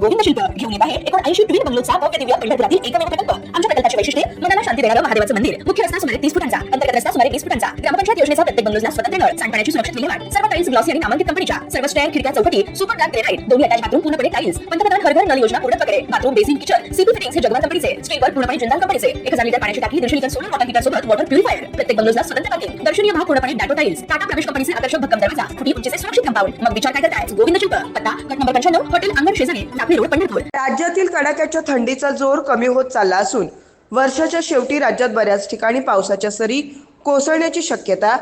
गोविंद शिल्प घेऊन येत आहे 79 ट्विन बंगलोचा भव्य दिव्य पंढरपुरातील एकमेव प्रकल्प। आमच्या प्रकल्पाची वैशिष्ट्ये मनाला शांती देणारं महादेवाचं मंदिर, मुख्य रस्ता सुमारे 30 फुटांचा, अंतर्गत रस्ता सुमारे 20 फुटांचा, ग्रामपंचायत योजनेचा प्रत्येक बंगलोजला स्वतंत्र नळ, सांडपाण्याची सुरक्षित विल्हेवाट, सर्व टाइल्स ग्लॉसी आणि नामांकित कंपनीच्या, सर्व स्टँड खिडक्या चौकटी, सुपर ग्लास ग्रेनाइट, दोन्ही अटॅच बाथरूम पूर्णपणे टाइल्स, पंतप्रधान हर घर नल योजना पूर्ण प्रकारे, bathroom basin kitchen CP fittings हे जगवान कंपनीचे, स्टीलवर पूर्णपणे जिंदाल कंपनीचे, 1000 लिटर पाण्याची टाकी, 150 लिटर सोलर वॉटर हीटर सोबत वॉटर प्युरिफायर, प्रत्येक बंगलोजला स्वतंत्र पार्किंग, दर्शनीय भाग पूर्णपणे डाटो टाइल्स, टाटा प्रवेश कंपनीचे आकर्षक भक्कम दरवाजा, फुटी उंचीचे सुरक्षित कंपाऊंड। मग विचार काय करताय? गोविंद शिल्प, पत्ता गट नंबर 95, हॉटेल अंगण शेजारी, टाकळी रोड, पंढरपूर। राज्यातील कडाक्याच्या थंडीचा जोर कमी होत चालला असून वर्षाच्या शेवटी राज्यात बऱ्याच ठिकाणी पावसाच्या सरी कोसळण्याची शक्यता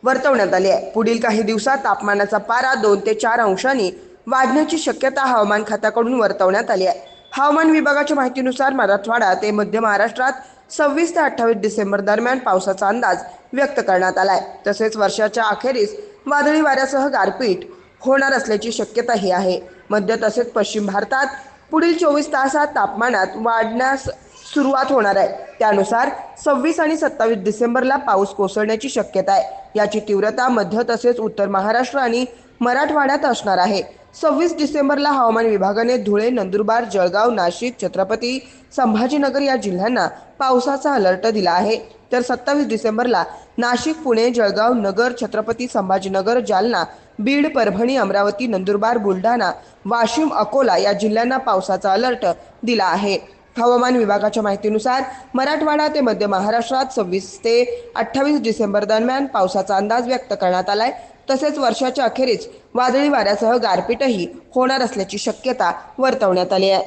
वर्तवण्यात आली आहे। पुढील काही दिवसात तापमानाचा पारा 2 ते 4 अंशांनी वाढण्याची शक्यता हवामान खात्याकडून वर्तवण्यात आली आहे। हवामान विभागाच्या माहितीनुसार मराठवाडा ते मध्य महाराष्ट्रात 26 ते 28 डिसेंबर दरम्यान पावसाचा अंदाज व्यक्त करण्यात आला आहे। तसेच वर्षाच्या अखेरीस वादळी वाऱ्यासह गारपीट होणार असल्याची शक्यताही आहे। मध्य तसेच पश्चिम भारतात पुढील 24 तासात तापमानात वाढण्यास सुरुवात होणार आहे। त्यानुसार 26 आणि 27 डिसेंबरला पाऊस कोसळण्याची शक्यता आहे। याची तीव्रता मध्य तसेच उत्तर महाराष्ट्र आणि मराठवाड्यात असणार आहे। 26 डिसेंबरला हवामान विभागाने धुळे, नंदुरबार, जळगाव, नाशिक, छत्रपती संभाजीनगर या जिल्ह्यांना पावसाचा अलर्ट दिला आहे। तर 27 डिसेंबरला नाशिक, पुणे, जळगाव, नगर, छत्रपती संभाजीनगर, जालना, बीड, परभणी, अमरावती, नंदुरबार, बुलढाणा, वाशिम, अकोला या जिल्ह्यांना पावसाचा अलर्ट दिला आहे। हवामान विभागाच्या माहितीनुसार मराठवाडा ते मध्य महाराष्ट्रात 26 ते 28 डिसेंबर दरम्यान पावसाचा अंदाज व्यक्त करण्यात आलाय। तसेच वर्षाच्या अखेरीस वादळी वाऱ्यासह गारपीटही होणार असल्याची शक्यता वर्तवण्यात आली आहे।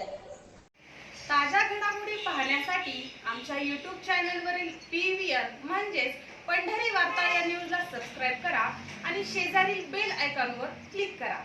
ताज्या घडामोडी पाहण्यासाठी आमच्या YouTube चॅनलवरील PVR म्हणजेच पंढरी वार्ता या न्यूजला सबस्क्राइब करा आणि शेजारील बेल आयकॉनवर क्लिक करा।